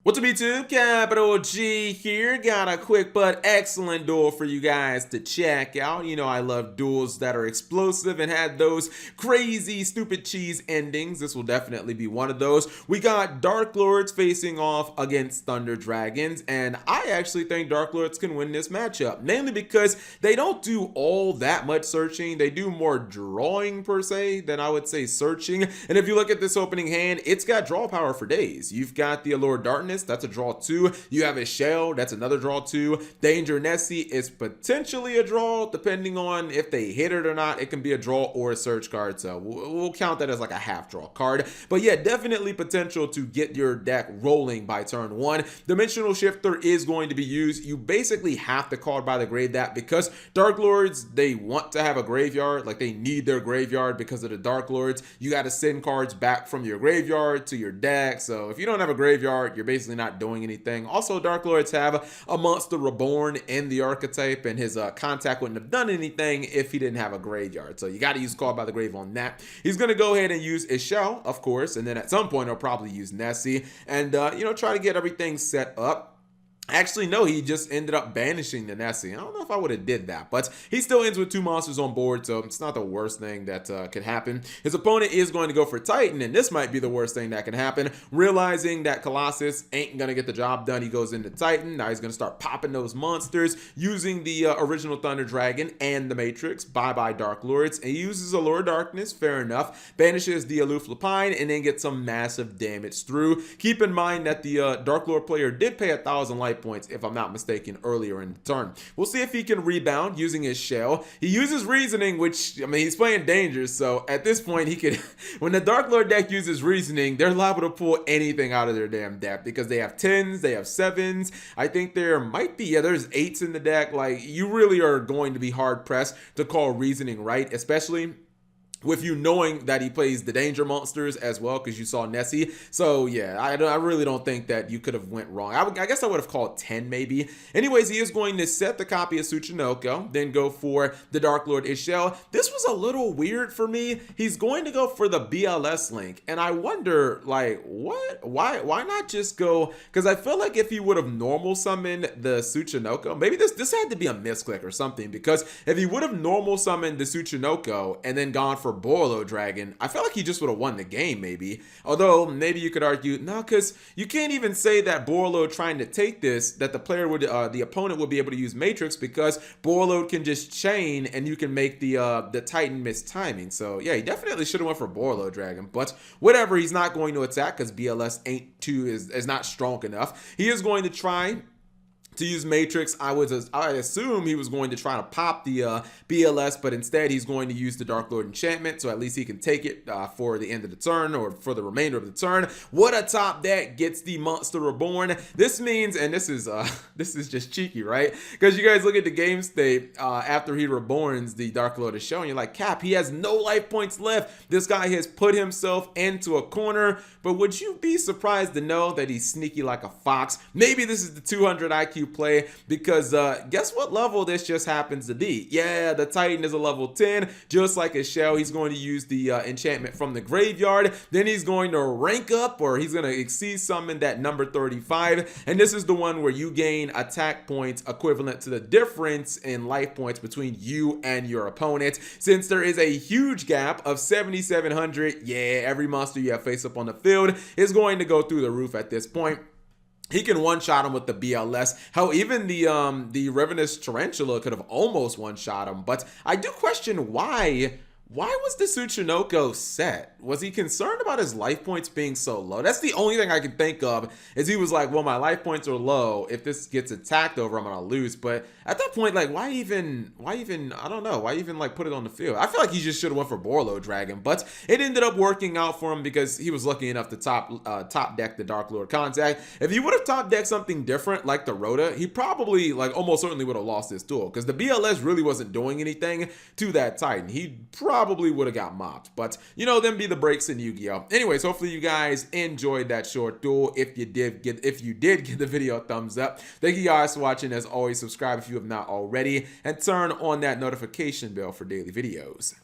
What's up YouTube, Capital G here. Got a quick but excellent duel for you guys to check out. You know I love duels that are explosive and had those crazy stupid cheese endings. This will definitely be one of those. We got Dark Lords facing off against Thunder Dragons, and I actually think Dark Lords can win this matchup, mainly because they don't do all that much searching. They do more drawing per se than I would say searching. And if you look at this opening hand, it's got draw power for days. You've got the Allure Darkness, that's a draw 2. You have a Shell, that's another draw 2. Danger Nessie is potentially a draw, depending on if they hit it or not. It can be a draw or a search card, so we'll count that as like a half draw card. But yeah, definitely potential to get your deck rolling by turn 1. Dimensional Shifter is going to be used. You basically have to call by the grave that, because Dark Lords, they want to have a graveyard, like they need their graveyard because of the Dark Lords. You got to send cards back from your graveyard to your deck, so if you don't have a graveyard, you're basically not doing anything. Also, Dark Lords have a Monster Reborn in the archetype, and his contact wouldn't have done anything if he didn't have a graveyard, so you got to use Call by the Grave on that. He's going to go ahead and use his Shell, of course, and then at some point he'll probably use Nessie and try to get everything set up. Actually, no, he just ended up banishing the Nessie. I don't know if I would have did that, but he still ends with 2 monsters on board, so it's not the worst thing that could happen. His opponent is going to go for Titan, and this might be the worst thing that can happen. Realizing that Colossus ain't going to get the job done, he goes into Titan. Now he's going to start popping those monsters, using the original Thunder Dragon and the Matrix. Bye-bye Dark Lords. And he uses Allure Darkness, fair enough. Banishes the Aloof Lapine, and then gets some massive damage through. Keep in mind that the Dark Lord player did pay 1,000 life points, if I'm not mistaken, earlier in the turn. We'll see if he can rebound using his Shell. He uses Reasoning, which, I mean, he's playing Dangers, so at this point, he could, when the Dark Lord deck uses Reasoning, they're liable to pull anything out of their damn deck, because they have 10s, they have 7s, I think there might be, yeah, there's 8s in the deck. Like, you really are going to be hard-pressed to call Reasoning right, especially with you knowing that he plays the danger monsters as well, because you saw Nessie. So yeah, I really don't think that you could have went wrong. I guess I would have called 10 maybe. Anyways, he is going to set the copy of Tsuchinoko, then go for the Dark Lord Ishel. This was a little weird for me. He's going to go for the BLS link, and I wonder, like, what? Why not just go? Because I feel like if he would have normal summoned the Tsuchinoko, maybe this had to be a misclick or something, because if he would have normal summoned the Tsuchinoko and then gone for Borlo Dragon, I feel like he just would have won the game maybe. Although maybe you could argue no, because you can't even say that Borlo trying to take this, that the player would the opponent would be able to use Matrix, because Borlo can just chain and you can make the Titan miss timing. So yeah, he definitely should have went for Borlo Dragon, but whatever, he's not going to attack because BLS is not strong enough. He is going to try to use Matrix. I assume he was going to try to pop the BLS, but instead he's going to use the Dark Lord enchantment, so at least he can take it for the end of the turn, or for the remainder of the turn. What a top deck gets the Monster Reborn. This means, and this is just cheeky, right? Because you guys look at the game state after he reborns the Dark Lord is showing, you're like, Cap, he has no life points left. This guy has put himself into a corner. But would you be surprised to know that he's sneaky like a fox? Maybe this is the 200 IQ play, because guess what level this just happens to be? Yeah, the Titan is a level 10, just like a Shell. He's going to use the enchantment from the graveyard. Then he's going to rank up, or he's going to exceed summon that number 35. And this is the one where you gain attack points equivalent to the difference in life points between you and your opponent. Since there is a huge gap of 7,700, yeah, every monster you have face up on the field is going to go through the roof at this point. He can one-shot him with the BLS. Hell, even the Ravenous Tarantula could have almost one-shot him. But I do question why was the Tsuchinoko set? Was he concerned about his life points being so low? That's the only thing I can think of, is he was like, well, my life points are low. If this gets attacked over, I'm gonna lose. But at that point, like, why even, I don't know, why even like put it on the field? I feel like he just should have went for Borlo Dragon, but it ended up working out for him because he was lucky enough to top deck the Dark Lord Contact. If he would have top decked something different like the Rhoda, he probably, like, almost certainly would have lost this duel, because the BLS really wasn't doing anything to that Titan. He probably would have got mopped, but you know, them be the breaks in Yu-Gi-Oh. Anyways, hopefully you guys enjoyed that short duel. If you did, give the video a thumbs up. Thank you guys for watching. As always, subscribe if you have not already, and turn on that notification bell for daily videos.